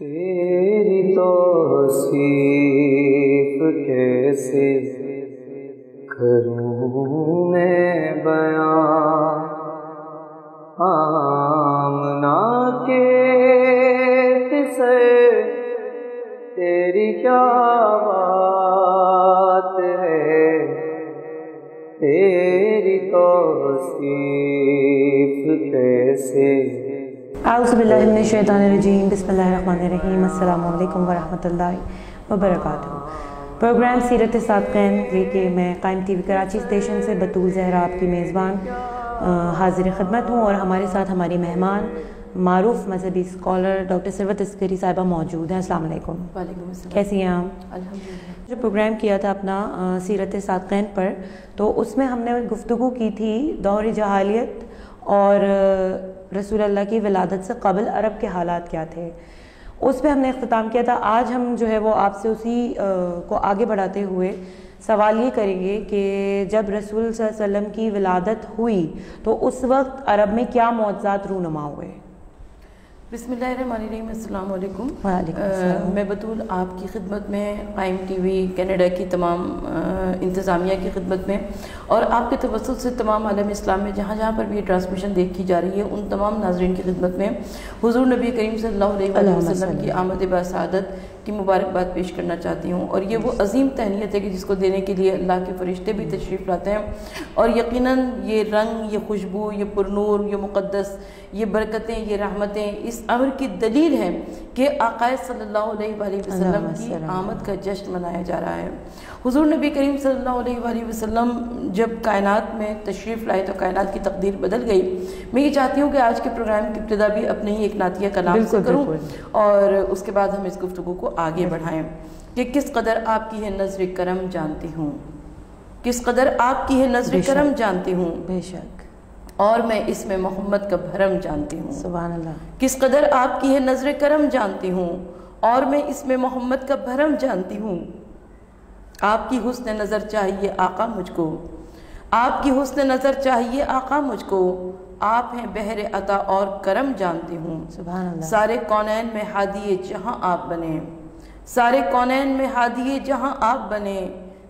تیری توصیف کیسے کروں میں بیان، آمنہ کے قصے تیری کیا بات ہے، تیری توصیف کیسے۔ اعوذ باللہ من الشیطان الرجیم، بسم اللہ الرحمن الرحیم۔ السلام علیکم ورحمۃ اللہ وبرکاتہ۔ پروگرام سیرت صادقین لے کے میں قائم ٹی وی کراچی اسٹیشن سے بطول زہرا آپ کی میزبان حاضر خدمت ہوں، اور ہمارے ساتھ ہماری مہمان معروف مذہبی اسکالر ڈاکٹر ثروت عسکری صاحبہ موجود ہیں۔ السلام علیکم۔ وعلیکم السلام۔ کیسی ہیں آپ؟ الحمدللہ۔ جو پروگرام کیا تھا اپنا سیرت صادقین پر، تو اس میں ہم نے گفتگو کی تھی دور جاہلیت اور رسول اللہ کی ولادت سے قبل عرب کے حالات کیا تھے، اس پہ ہم نے اختتام کیا تھا۔ آج ہم جو ہے وہ آپ سے اسی کو آگے بڑھاتے ہوئے سوال یہ کریں گے کہ جب رسول صلی اللہ علیہ وسلم کی ولادت ہوئی تو اس وقت عرب میں کیا معجزات رونما ہوئے؟ بسم اللہ الرحمن الرحیم۔ السلام علیکم۔ وعلیکم السلام۔ میں بطول آپ کی خدمت میں، قائم ٹی وی کینیڈا کی تمام انتظامیہ کی خدمت میں، اور آپ کے توسط سے تمام عالم اسلام میں جہاں جہاں پر بھی یہ ٹرانسمیشن دیکھی جا رہی ہے، ان تمام ناظرین کی خدمت میں حضور نبی کریم صلی اللہ علیہ وسلم کی آمد بسعادت کی مبارکباد پیش کرنا چاہتی ہوں۔ اور یہ وہ عظیم تہنیت ہے کہ جس کو دینے کے لیے اللہ کے فرشتے بھی تشریف لاتے ہیں، اور یقیناً یہ رنگ، یہ خوشبو، یہ پرنور، یہ مقدس، یہ برکتیں، یہ رحمتیں اس امر کی دلیل ہیں کہ آقا صلی اللہ علیہ وآلہ وسلم کی آمد کا جشن منایا جا رہا ہے۔ حضور نبی کریم صلی اللہ علیہ وآلہ وسلم جب کائنات میں تشریف لائے تو کائنات کی تقدیر بدل گئی۔ میں یہ چاہتی ہوں کہ آج کے پروگرام کی ابتدا بھی اپنے ہی ایک نعتیہ کلام سے کروں، اور اس کے بعد ہم اس گفتگو کو آگے بڑھائیں کہ کس قدر آپ کی ہے نظر کرم جانتی ہوں، کس قدر آپ کی ہے نظر کرم جانتی ہوں، بے شک، اور میں اس میں محمد کا بھرم جانتی ہوں۔ سبحان اللہ۔ کس قدر آپ کی ہے نظر کرم جانتی ہوں، اور میں اس میں محمد کا بھرم جانتی ہوں۔ آپ کی حسن نظر چاہیے آقا مجھ کو، آپ کی حسن نظر چاہیے آقا مجھ کو، آپ ہیں بحر عطا اور کرم جانتی ہوں۔ سبحان اللہ۔ سارے کونین میں ہادی جہاں آپ بنے، سارے کونین میں ہادی جہاں آپ بنے،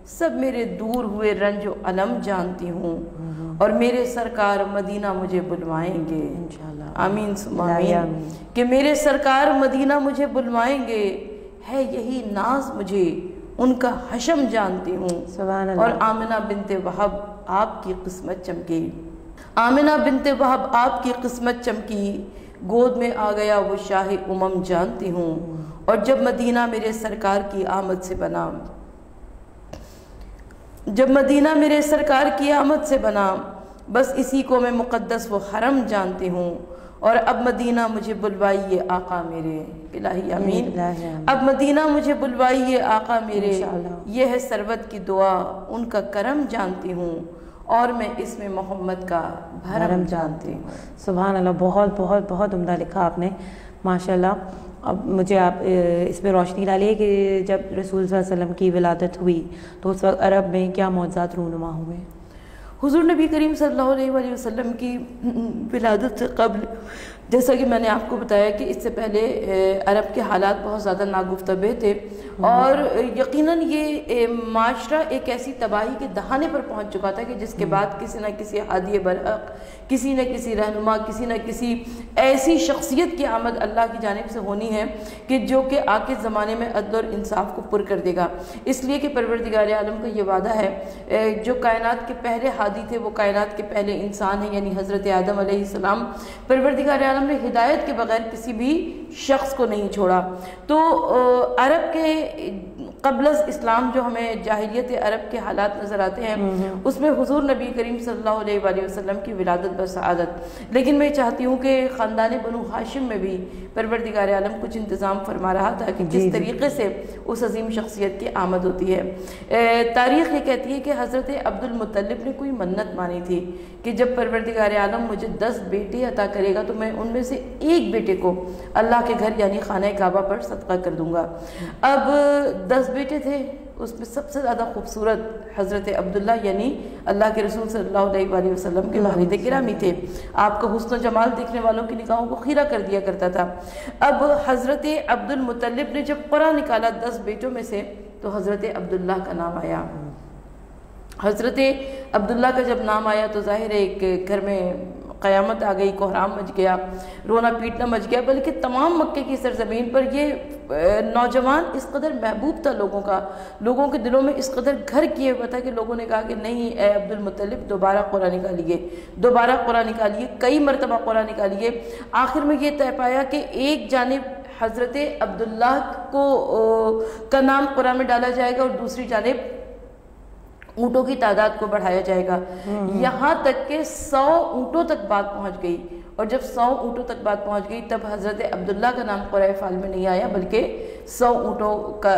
سب میرے دور ہوئے رنج و علم جانتی ہوں، اور میرے سرکار مدینہ مجھے بلوائیں گے۔ انشاءاللہ۔ آمین ثم آمین۔ کہ میرے سرکار مدینہ مجھے بلوائیں گے، ہے یہی ناز مجھے ان کا حشم جانتی ہوں۔ سبحان اللہ۔ اور آمنہ بنت وہب آپ کی قسمت چمکی، آمنہ بنت وہب آپ کی قسمت چمکی، گود میں آ گیا وہ شاہ امم جانتی ہوں، اور جب مدینہ میرے سرکار کی آمد سے بنا، جب مدینہ میرے سرکار کی آمد سے بنا، بس اسی کو میں مقدس و حرم جانتی ہوں، اور اب مدینہ مجھے بلوائیے آقا میرے، الہی امین۔ اب مدینہ مجھے بلوائیے آقا میرے، یہ ہے سروت کی دعا ان کا کرم جانتی ہوں، اور میں اس میں محمد کا بھرم جانتی ہوں۔ سبحان اللہ۔ بہت بہت بہت عمدہ لکھا آپ نے، ماشاءاللہ۔ اب مجھے آپ اس پہ روشنی ڈالیے کہ جب رسول صلی اللہ علیہ وسلم کی ولادت ہوئی تو اس وقت عرب میں کیا معجزات رونما ہوئے؟ حضور نبی کریم صلی اللہ علیہ وآلہ وسلم کی ولادت سے قبل، جیسا کہ میں نے آپ کو بتایا کہ اس سے پہلے عرب کے حالات بہت زیادہ ناگفتبے تھے، اور یقیناً یہ معاشرہ ایک ایسی تباہی کے دہانے پر پہنچ چکا تھا کہ جس کے بعد کسی نہ کسی ہادی برحق، کسی نہ کسی رہنما، کسی نہ کسی ایسی شخصیت کی آمد اللہ کی جانب سے ہونی ہے کہ جو کہ آخر زمانے میں عدل اور انصاف کو پر کر دے گا۔ اس لیے کہ پروردگار عالم کا یہ وعدہ ہے، جو کائنات کے پہلے ہادی تھے وہ کائنات کے پہلے انسان ہیں، یعنی حضرت آدم علیہ السلام۔ پروردگار عالم نے ہدایت کے بغیر کسی بھی شخص کو نہیں چھوڑا۔ تو عرب کے قبل از اسلام جو ہمیں جاہلیت عرب کے حالات نظر آتے ہیں، اس میں حضور نبی کریم صلی اللہ علیہ وآلہ وسلم کی ولادت بسعادت، لیکن میں چاہتی ہوں کہ خاندان بنو ہاشم میں بھی پروردگار عالم کچھ انتظام فرما رہا تھا کہ کس طریقے سے اس عظیم شخصیت کی آمد ہوتی ہے۔ تاریخ یہ کہتی ہے کہ حضرت عبد المطلب نے کوئی منت مانی تھی کہ جب پروردگار عالم مجھے 10 بیٹے عطا کرے گا تو میں ان میں سے ایک بیٹے کو اللہ کے گھر یعنی خانہ کعبہ پر صدقہ کر دوں گا۔ اب 10 بیٹے تھے، اس میں سب سے زیادہ خوبصورت حضرت عبداللہ یعنی اللہ کے رسول صلی اللہ علیہ وآلہ وسلم کے والد گرامی تھے۔ آپ کا حسن و جمال دیکھنے والوں کی نگاہوں کو خیرہ کر دیا کرتا تھا۔ اب حضرت عبد المطلب نے جب قرعہ نکالا 10 بیٹوں میں سے تو حضرت عبداللہ کا نام آیا۔ حضرت عبداللہ کا جب نام آیا تو ظاہر ہے ایک گھر میں قیامت آ گئی، کوہرام مچ گیا، رونا پیٹنا مچ گیا، بلکہ تمام مکے کی سرزمین پر یہ نوجوان اس قدر محبوب تھا لوگوں کے دلوں میں اس قدر گھر کیے ہوا تھا کہ لوگوں نے کہا کہ نہیں اے عبد المطلب دوبارہ قرعہ نکالیے، کئی مرتبہ قرعہ نکالیے۔ آخر میں یہ طے پایا کہ ایک جانب حضرت عبداللہ کا نام قرعہ میں ڈالا جائے گا اور دوسری جانب اونٹوں کی تعداد کو بڑھایا جائے گا، یہاں تک کہ 100 اونٹوں تک بات پہنچ گئی۔ اور جب 100 اونٹوں تک بات پہنچ گئی تب حضرت عبداللہ کا نام قرعہ فال میں نہیں آیا بلکہ 100 اونٹوں کا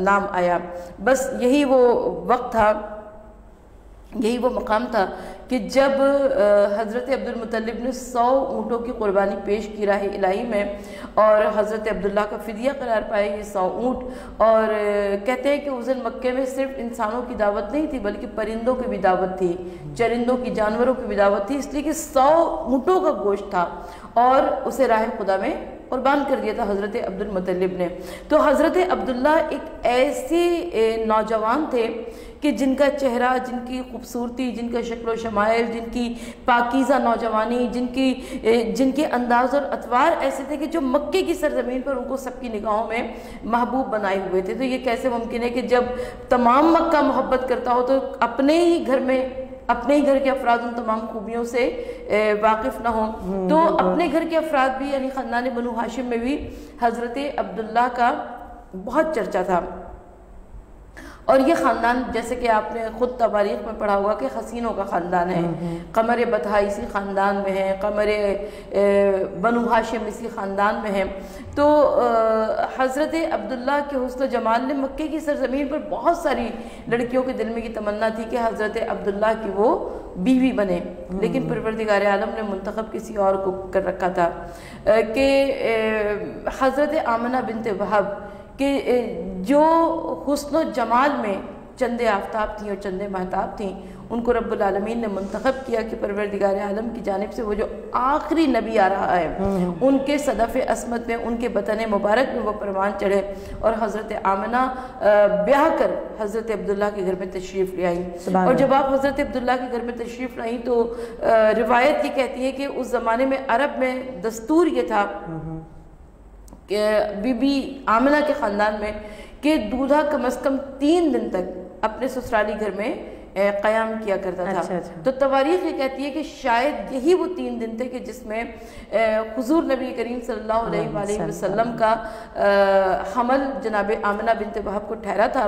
نام آیا۔ بس یہی وہ وقت تھا، یہی وہ مقام تھا کہ جب حضرت عبد المطلب نے 100 اونٹوں کی قربانی پیش کی راہ الہی میں، اور حضرت عبداللہ کا فدیہ قرار پائے یہ 100 اونٹ۔ اور کہتے ہیں کہ اس دن مکے میں صرف انسانوں کی دعوت نہیں تھی بلکہ پرندوں کی بھی دعوت تھی، چرندوں کی، جانوروں کی بھی دعوت تھی، اس لیے کہ 100 اونٹوں کا گوشت تھا اور اسے راہ خدا میں قربان کر دیا تھا حضرت عبد المطلب نے۔ تو حضرت عبداللہ ایک ایسے نوجوان تھے کہ جن کا چہرہ، جن کی خوبصورتی، جن کا شکل و شمائل، جن کی پاکیزہ نوجوانی، جن کے انداز اور اطوار ایسے تھے کہ جو مکے کی سرزمین پر ان کو سب کی نگاہوں میں محبوب بنائے ہوئے تھے۔ تو یہ کیسے ممکن ہے کہ جب تمام مکہ محبت کرتا ہو تو اپنے ہی گھر کے افراد ان تمام خوبیوں سے واقف نہ ہوں؟ تو اپنے گھر کے افراد بھی یعنی خاندان بنو ہاشم میں بھی حضرت عبداللہ کا بہت چرچا تھا۔ اور یہ خاندان جیسے کہ آپ نے خود تواریخ میں پڑھا ہوگا کہ حسینوں کا خاندان ہے، قمر بطحہ اسی خاندان میں ہے، قمر بنو ہاشم اسی خاندان میں ہے۔ تو حضرت عبداللہ کے حسن و جمال نے مکے کی سرزمین پر بہت ساری لڑکیوں کے دل میں یہ تمنا تھی کہ حضرت عبداللہ کی وہ بیوی بنے، لیکن پروردگار عالم نے منتخب کسی اور کو کر رکھا تھا کہ حضرت آمنہ بنت وہب کہ جو حسن و جمال میں چندے آفتاب تھیں اور چندے مہتاب تھیں، ان کو رب العالمین نے منتخب کیا کہ پروردگار عالم کی جانب سے وہ جو آخری نبی آ رہا ہے ان کے صدف عصمت میں، ان کے بطن مبارک میں وہ پروان چڑھے، اور حضرت آمنہ بیاہ کر حضرت عبداللہ کے گھر میں تشریف لے آئی۔ اور جب آپ حضرت عبداللہ کے گھر میں تشریف لائیں تو روایت یہ کہتی ہے کہ اس زمانے میں عرب میں دستور یہ تھا کہ بی بی آمنہ کے خاندان میں کہ دودھا کم از کم 3 دن تک اپنے سسرالی گھر میں قیام کیا کرتا تھا۔ تو تواریخ یہ کہتی ہے کہ شاید یہی وہ 3 دن تھے کہ جس میں حضور نبی کریم صلی اللہ علیہ وآلہ وسلم کا حمل جناب آمنہ بنت وہب کو ٹھہرا تھا،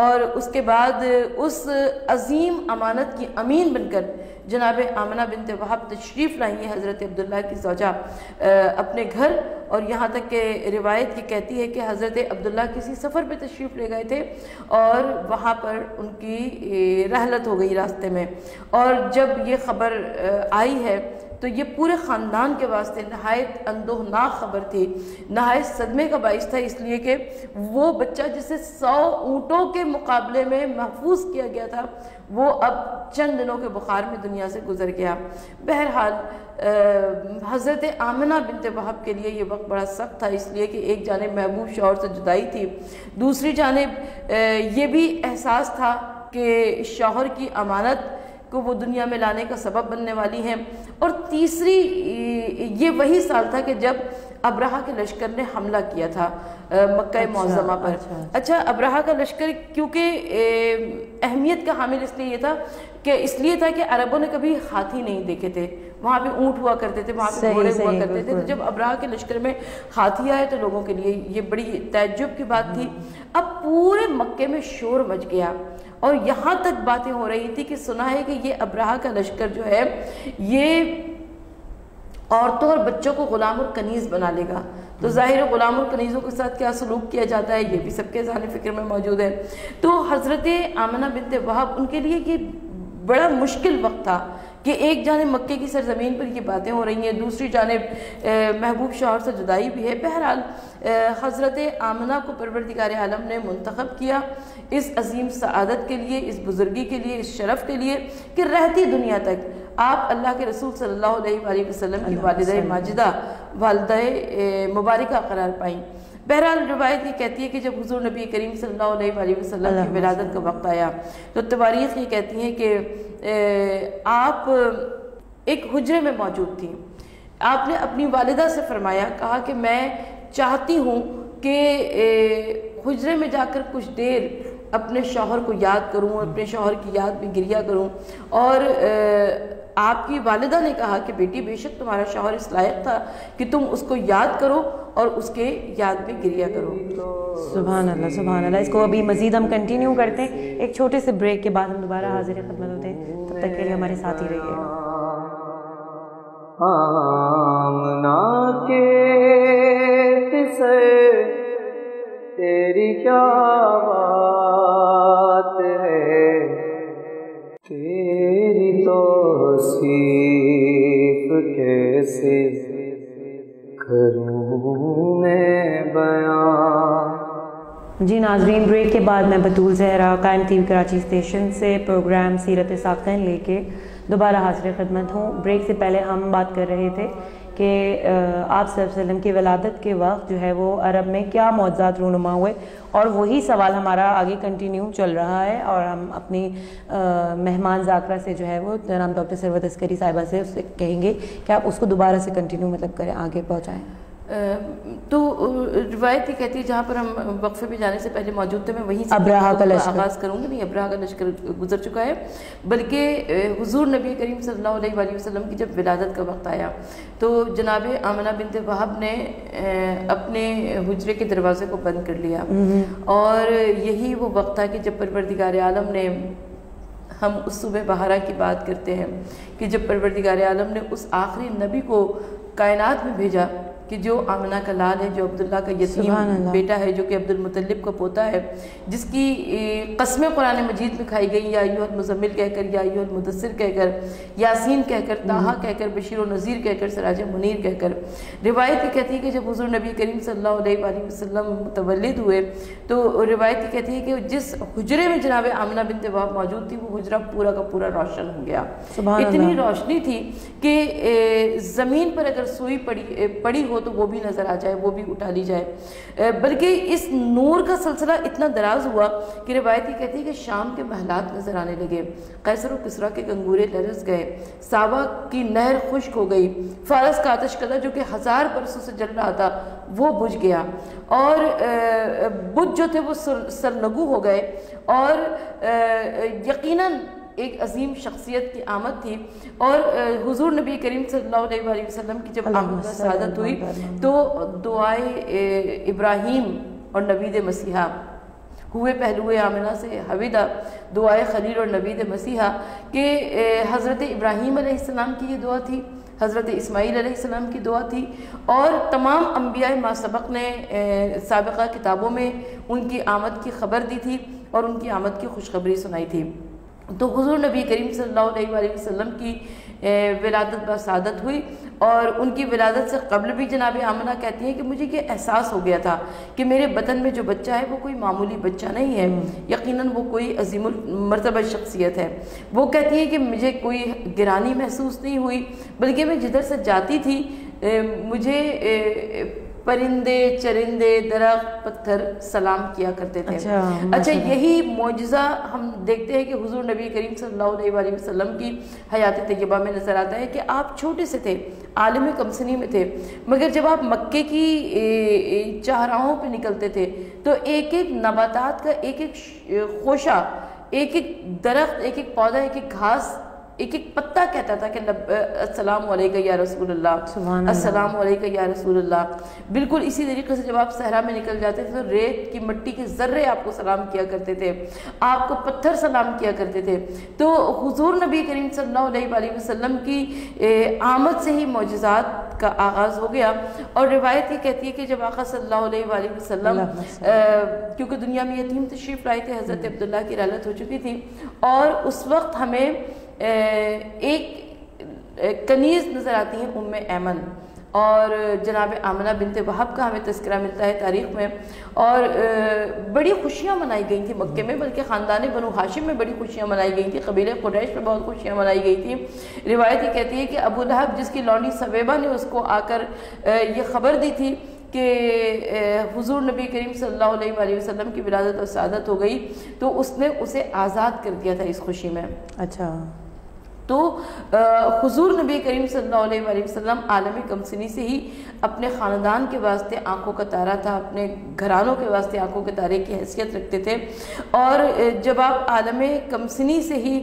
اور اس کے بعد اس عظیم امانت کی امین بن کر جناب آمنہ بنت وہب تشریف لائیں گے حضرت عبداللہ کی زوجہ اپنے گھر۔ اور یہاں تک کہ روایت یہ کہتی ہے کہ حضرت عبداللہ کسی سفر پہ تشریف لے گئے تھے اور وہاں پر ان کی رحلت ہو گئی راستے میں، اور جب یہ خبر آئی ہے تو یہ پورے خاندان کے واسطے نہایت اندوہناک خبر تھی، نہایت صدمے کا باعث تھا، اس لیے کہ وہ بچہ جسے 100 اونٹوں کے مقابلے میں محفوظ کیا گیا تھا وہ اب چند دنوں کے بخار میں دنیا سے گزر گیا۔ بہرحال حضرت آمنہ بنت وہب کے لیے یہ وقت بڑا سخت تھا، اس لیے کہ ایک جانب محبوب شوہر سے جدائی تھی، دوسری جانب یہ بھی احساس تھا کہ شوہر کی امانت کو وہ دنیا میں لانے کا سبب بننے والی ہیں، اور تیسری یہ وہی سال تھا کہ جب ابرہہ کے لشکر نے حملہ کیا تھا مکہ معظمہ پر۔ اچھا، ابرہہ کا لشکر کیونکہ اہمیت کا حامل اس لیے تھا کہ عربوں نے کبھی ہاتھی نہیں دیکھے تھے، وہاں پہ اونٹ ہوا کرتے تھے، وہاں پہ گھوڑے ہوا کرتے تھے، تو جب ابرہہ کے لشکر میں ہاتھی آئے تو لوگوں کے لیے یہ بڑی تعجب کی بات تھی۔ اب پورے مکے میں شور مچ گیا، اور یہاں تک باتیں ہو رہی تھی کہ سنا ہے کہ یہ ابرہہ کا لشکر جو ہے یہ عورتوں اور بچوں کو غلام اور کنیز بنا لے گا۔ تو ظاہر غلام اور کنیزوں کے ساتھ کیا سلوک کیا جاتا ہے یہ بھی سب کے ذہن فکر میں موجود ہے۔ تو حضرت آمنہ بنت وہب ان کے لیے یہ بڑا مشکل وقت تھا کہ ایک جانب مکے کی سرزمین پر یہ باتیں ہو رہی ہیں، دوسری جانب محبوب شوہر سے جدائی بھی ہے۔ بہرحال حضرت آمنہ کو پروردگار عالم نے منتخب کیا اس عظیم سعادت کے لیے، اس بزرگی کے لیے، اس شرف کے لیے کہ رہتی دنیا تک آپ اللہ کے رسول صلی اللہ علیہ وآلہ وسلم کی والدہ ماجدہ، والدہ مبارکہ قرار پائیں۔ بہرحال روایت یہ کہتی ہے کہ جب حضور نبی کریم صلی اللہ علیہ وآلہ وسلم کی ولادت کا وقت آیا تو تواریخ یہ کہتی ہیں کہ آپ ایک حجرے میں موجود تھیں۔ آپ نے اپنی والدہ سے فرمایا، کہا کہ میں چاہتی ہوں کہ حجرے میں جا کر کچھ دیر اپنے شوہر کو یاد کروں، اپنے شوہر کی یاد میں گریہ کروں۔ اور آپ کی والدہ نے کہا کہ بیٹی بے شک تمہارا شوہر اس لائق تھا کہ تم اس کو یاد کرو اور اس کے یاد میں گریہ کرو۔ سبحان اللہ سبحان اللہ۔ اس کو ابھی مزید ہم کنٹینیو کرتے ہیں، ایک چھوٹے سے بریک کے بعد ہم دوبارہ حاضر خدمت ہوتے ہیں، تب تک کے لیے ہمارے ساتھ ہی رہیے گا۔ آمنہ کے قصے تیری کیا بات ہے، تیری توصیف کیسے کروں میں بیان۔ جی ناظرین، بریک کے بعد میں بطول زہرا قائم ٹی وی کراچی اسٹیشن سے پروگرام سیرت ساقین لے کے دوبارہ حاضر خدمت ہوں۔ بریک سے پہلے ہم بات کر رہے تھے کہ آپ صلی اللہ علیہ وسلم کی ولادت کے وقت جو ہے وہ عرب میں کیا معجزات رونما ہوئے، اور وہی سوال ہمارا آگے کنٹینیو چل رہا ہے، اور ہم اپنی مہمان ذاکرہ سے جو ہے وہ جناب ڈاکٹر ثروت عسکری صاحبہ سے اس سے کہیں گے کہ آپ اس کو دوبارہ سے کنٹینیو کریں، آگے پہنچائیں۔ تو روایت یہ کہتی ہے، جہاں پر ہم وقفے پہ جانے سے پہلے موجود تھے، میں وہیں سے ابرہہ کا لشکر آغاز کروں گی۔ نہیں، ابرہہ کا لشکر گزر چکا ہے، بلکہ حضور نبی کریم صلی اللہ علیہ وآلہ وسلم کی جب ولادت کا وقت آیا تو جناب آمنہ بنت وہب نے اپنے حجرے کے دروازے کو بند کر لیا، اور یہی وہ وقت تھا کہ جب پروردگار عالم نے، ہم اس صبح بہارا کی بات کرتے ہیں کہ جب پروردگار عالم نے اس آخری نبی کو کائنات میں بھیجا کہ جو آمنہ کا لال ہے، جو عبداللہ کا یتیم بیٹا ہے، جو کہ عبد المطلب کا پوتا ہے، جس کی قسمیں قرآن مجید میں کھائی گئیں، یا ایھا المزمل کہہ کر، یا ایھا المدثر کہہ کر، یاسین کہہ کر، طٰہٰ کہہ کر، بشیر و نذیر کہہ کر، سراج منیر کہہ کر۔ روایت یہ کہتی ہے کہ جب حضور نبی کریم صلی اللہ علیہ وآلہ وسلم متولد ہوئے تو روایت یہ کہتی ہے کہ جس حجرے میں جناب آمنہ بنت وہب موجود تھی وہ حجرہ پورا کا پورا روشن ہو گیا۔ اتنی روشنی تھی کہ زمین پر اگر سوئی پڑی ہو تو وہ بھی نظر آ جائے، وہ بھی اٹھا لی جائے، بلکہ اس نور کا سلسلہ اتنا دراز ہوا کہ روایت یہ کہتی ہے کہ شام کے محلات نظر آنے لگے، قیصر و کسریٰ کے گنگورے لرز گئے، سابا کی نہر خشک ہو گئی، فارس کا آتش کدہ جو کہ 1000 برسوں سے جل رہا تھا وہ بجھ گیا، اور بت جو تھے وہ سرنگو ہو گئے، اور یقیناً ایک عظیم شخصیت کی آمد تھی۔ اور حضور نبی کریم صلی اللہ علیہ وآلہ وسلم کی جب آمد سعادت ہوئی تو دعائے ابراہیم اور نوید مسیحا ہوئے پہلوئے آمنہ سے حویدہ، دعائے خلیل اور نوید مسیحا، کہ حضرت ابراہیم علیہ السلام کی یہ دعا تھی، حضرت اسماعیل علیہ السلام کی دعا تھی، اور تمام انبیاء ما سبق نے سابقہ کتابوں میں ان کی آمد کی خبر دی تھی اور ان کی آمد کی خوشخبری سنائی تھی۔ تو حضور نبی کریم صلی اللہ علیہ وآلہ وسلم کی ولادت بسعادت ہوئی، اور ان کی ولادت سے قبل بھی جناب آمنہ کہتی ہیں کہ مجھے یہ احساس ہو گیا تھا کہ میرے بطن میں جو بچہ ہے وہ کوئی معمولی بچہ نہیں ہے، یقیناً وہ کوئی عظیم المرتبہ شخصیت ہے۔ وہ کہتی ہیں کہ مجھے کوئی گرانی محسوس نہیں ہوئی، بلکہ میں جدھر سے جاتی تھی مجھے پرندے، چرندے، درخت، پتھر سلام کیا کرتے تھے۔ اچھا، یہی معجزہ ہم دیکھتے ہیں کہ حضور نبی کریم صلی اللہ علیہ وآلہ وسلم کی حیات طیبہ میں نظر آتا ہے کہ آپ چھوٹے سے تھے، عالم کمسنی میں تھے، مگر جب آپ مکے کی چہراہوں پہ نکلتے تھے تو ایک ایک نباتات کا ایک ایک خوشہ، ایک ایک درخت، ایک ایک پودا، ایک ایک گھاس، ایک ایک پتہ کہتا تھا کہ السلام علیکہ یا رسول اللہ، السلام علیکہ یا رسول اللہ۔ بالکل اسی طریقے سے جب آپ صحرا میں نکل جاتے تھے تو ریت کی مٹی کے ذرے آپ کو سلام کیا کرتے تھے، آپ کو پتھر سلام کیا کرتے تھے۔ تو حضور نبی کریم صلی اللہ علیہ وآلہ وسلم کی آمد سے ہی معجزات کا آغاز ہو گیا۔ اور روایت یہ کہتی ہے کہ جب آقا صلی اللہ علیہ وآلہ وسلم کیونکہ دنیا میں یتیم تشریف لائے تھے، حضرت عبداللہ کی رحلت ہو چکی تھی، اور اس وقت ہمیں ایک کنیز نظر آتی ہیں ام ایمن، اور جناب آمنہ بنت وہب کا ہمیں تذکرہ ملتا ہے تاریخ میں، اور بڑی خوشیاں منائی گئی تھیں مکے میں، بلکہ خاندان بنو ہاشم میں بڑی خوشیاں منائی گئی تھیں، قبیلہ قریش میں بہت خوشیاں منائی گئی تھیں۔ روایت یہ کہتی ہے کہ ابو لہب جس کی لونڈی سویبہ نے اس کو آ کر یہ خبر دی تھی کہ حضور نبی کریم صلی اللہ علیہ وآلہ وسلم کی ولادت اور سعادت ہو گئی، تو اس نے اسے آزاد کر دیا تھا اس خوشی میں۔ اچھا، تو حضور نبی کریم صلی اللہ علیہ وآلہ وسلم عالم کمسنی سے ہی اپنے خاندان کے واسطے آنکھوں کا تارا تھا، اپنے گھرانوں کے واسطے آنکھوں کے تارے کی حیثیت رکھتے تھے، اور جب آپ عالم کمسنی سے ہی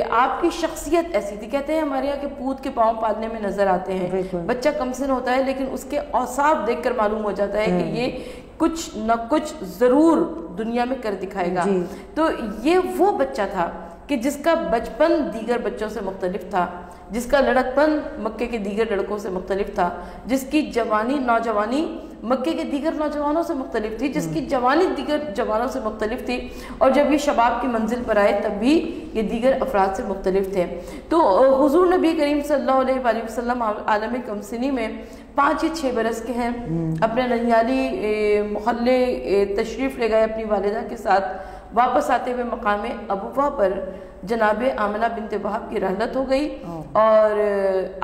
آپ کی شخصیت ایسی تھی، کہتے ہیں ہمارے یہاں کہ پوت کے پاؤں پالنے میں نظر آتے ہیں، بچہ کمسن ہوتا ہے لیکن اس کے اوصاف دیکھ کر معلوم ہو جاتا ہے کہ یہ کچھ نہ کچھ ضرور دنیا میں کر دکھائے گا۔ تو یہ وہ بچہ تھا کہ جس کا بچپن دیگر بچوں سے مختلف تھا، جس کا لڑکپن مکے کے دیگر لڑکوں سے مختلف تھا، جس کی جوانی نوجوانی مکے کے دیگر نوجوانوں سے مختلف تھی، جس کی جوانی دیگر جوانوں سے مختلف تھی، اور جب یہ شباب کی منزل پر آئے تب بھی یہ دیگر افراد سے مختلف تھے۔ تو حضور نبی کریم صلی اللہ علیہ وآلہ وسلم عالم کمسنی میں 5 یا 6 برس کے ہیں، اپنے ننیالی محلے تشریف لے گئے اپنی والدہ کے ساتھ، واپس آتے ہوئے مقام ابوہ پر جناب آمنہ بنت وہب کی رحلت ہو گئی، اور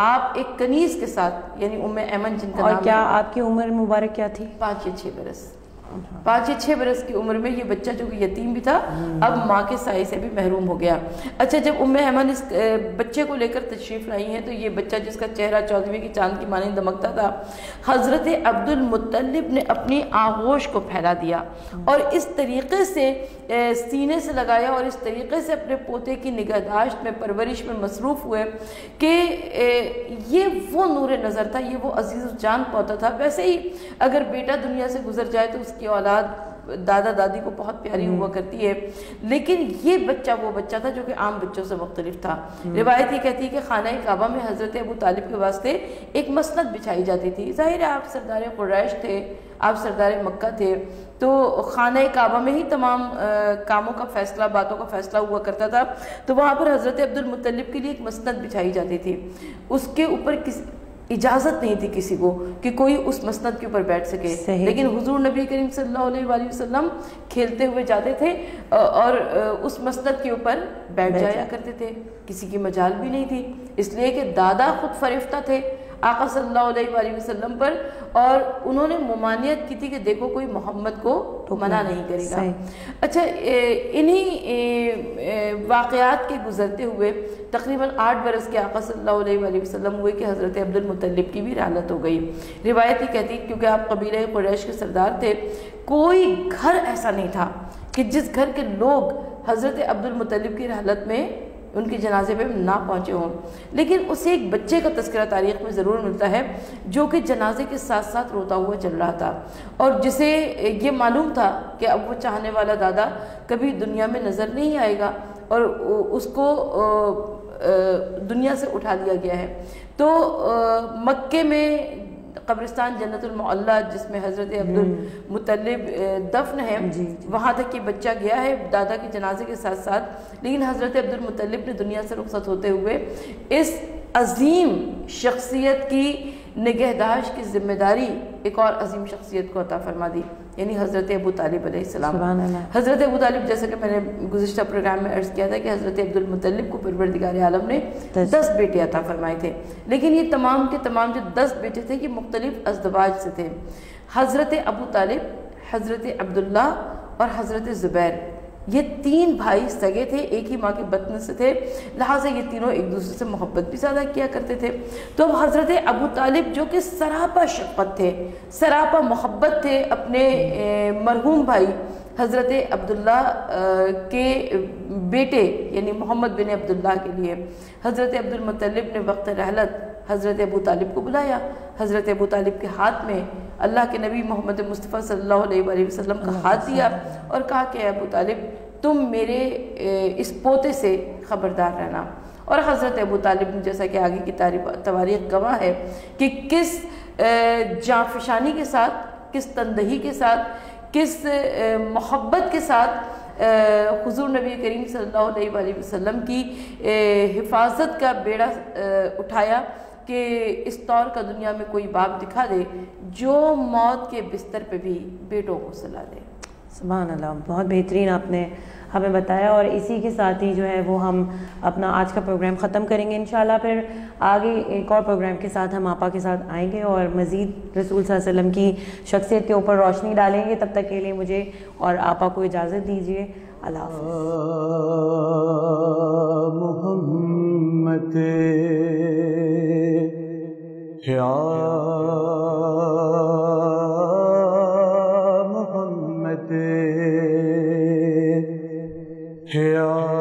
آپ ایک کنیز کے ساتھ یعنی ام ایمن جن کا نام ہے۔ اور کیا آپ کی عمر مبارک کیا تھی؟ 5 یا 6 برس۔ 5 یا 6 برس کی عمر میں یہ بچہ جو کہ یتیم بھی تھا اب ماں کے سائے سے بھی محروم ہو گیا۔ اچھا، جب ام ایمن اس بچے کو لے کر تشریف لائی ہیں تو یہ بچہ جس کا چہرہ 14ویں کی چاند کی مانند دمکتا تھا، حضرت عبد المطلب نے اپنی آغوش کو پھیلا دیا اور اس طریقے سے سینے سے لگایا اور اس طریقے سے اپنے پوتے کی نگہداشت میں پرورش میں مصروف ہوئے کہ یہ وہ نور نظر تھا، یہ وہ عزیز جان پوتا تھا۔ ویسے ہی اگر بیٹا دنیا سے گزر جائے تو اس کی اولاد دادا دادی کو بہت پیاری ہوا کرتی ہے، لیکن یہ بچہ وہ بچہ تھا جو کہ عام بچوں سے مختلف تھا۔ روایت یہ کہتی ہے کہ خانہ کعبہ میں حضرت ابو طالب کے واسطے ایک مسند بچھائی جاتی تھی۔ ظاہر ہے آپ سردار قریش تھے، آپ سردار مکہ تھے، تو خانہ کعبہ میں ہی تمام کاموں کا فیصلہ، باتوں کا فیصلہ ہوا کرتا تھا، تو وہاں پر حضرت عبد المطلب کے لیے ایک مسند بچھائی جاتی تھی۔ اس کے اوپر اجازت نہیں تھی کسی کو کہ کوئی اس مسند کے اوپر بیٹھ سکے، لیکن حضور نبی کریم صلی اللہ علیہ وآلہ وسلم کھیلتے ہوئے جاتے تھے اور اس مسند کے اوپر بیٹھ جایا کرتے تھے، کسی کی مجال بھی نہیں تھی، اس لیے کہ دادا خود فریفتہ تھے آقا صلی اللہ علیہ وآلہ وسلم پر، اور انہوں نے ممانعت کی تھی کہ دیکھو کوئی محمد کو منع نہیں کرے گا۔ اچھا، انہی واقعات کے گزرتے ہوئے تقریباً 8 برس کے آقا صلی اللہ علیہ وآلہ وسلم ہوئے کہ حضرت عبد المطلب کی بھی رحلت ہو گئی۔ روایت یہ کہتی کیونکہ آپ قبیلہ قریش کے سردار تھے، کوئی گھر ایسا نہیں تھا کہ جس گھر کے لوگ حضرت عبد المطلب کی رحلت میں ان کے جنازے پہ نہ پہنچے ہوں، لیکن اسے ایک بچے کا تذکرہ تاریخ میں ضرور ملتا ہے جو کہ جنازے کے ساتھ ساتھ روتا ہوا چل رہا تھا، اور جسے یہ معلوم تھا کہ اب وہ چاہنے والا دادا کبھی دنیا میں نظر نہیں آئے گا اور اس کو دنیا سے اٹھا لیا گیا ہے۔ تو مکے میں قبرستان جنت المعلی جس میں حضرت عبد المطلب دفن ہے، وہاں تک یہ بچہ گیا ہے دادا کے جنازے کے ساتھ ساتھ، لیکن حضرت عبد المطلب نے دنیا سے رخصت ہوتے ہوئے اس عظیم شخصیت کی نگہداشت کی ذمہ داری ایک اور عظیم شخصیت کو عطا فرما دی، یعنی حضرت ابو طالب علیہ السلام۔ حضرت ابو طالب، جیسا کہ میں نے گزشتہ پروگرام میں عرض کیا تھا کہ حضرت عبد المطلب کو پروردگار عالم نے 10 بیٹے عطا فرمائے تھے، لیکن یہ تمام کے تمام جو 10 بیٹے تھے یہ مختلف ازدواج سے تھے۔ حضرت ابو طالب، حضرت عبداللہ اور حضرت زبیر، یہ 3 بھائی سگے تھے، ایک ہی ماں کے بطن سے تھے، لہٰذا یہ تینوں ایک دوسرے سے محبت بھی زیادہ کیا کرتے تھے۔ تو اب حضرت ابو طالب جو کہ سراپا شفقت تھے، سراپا محبت تھے اپنے مرحوم بھائی حضرت عبداللہ کے بیٹے یعنی محمد بن عبداللہ کے لیے، حضرت عبد المطلب نے وقت رحلت حضرت ابو طالب کو بلایا، حضرت ابو طالب کے ہاتھ میں اللہ کے نبی محمد مصطفیٰ صلی اللہ علیہ وآلہ وسلم کا ہاتھ دیا اور کہا کہ ابو طالب تم میرے اس پوتے سے خبردار رہنا۔ اور حضرت ابو طالب نے، جیسا کہ آگے کی تواریخ گواہ ہے کہ کس جانفشانی کے ساتھ، کس تندہی کے ساتھ، کس محبت کے ساتھ حضور نبی کریم صلی اللہ علیہ وآلہ وسلم کی حفاظت کا بیڑا اٹھایا کہ اس طور کا دنیا میں کوئی باپ دکھا دے جو موت کے بستر پہ بھی بیٹوں کو صلا دے۔ سبحان اللہ، بہت بہترین آپ نے ہمیں بتایا، اور اسی کے ساتھ ہی جو ہے وہ ہم اپنا آج کا پروگرام ختم کریں گے انشاءاللہ۔ پھر آگے ایک اور پروگرام کے ساتھ ہم آپا کے ساتھ آئیں گے اور مزید رسول صلی اللہ علیہ وسلم کی شخصیت کے اوپر روشنی ڈالیں گے۔ تب تک کے لیے مجھے اور آپا کو اجازت دیجیے، اللہ حافظ۔ محمد یا محمد یا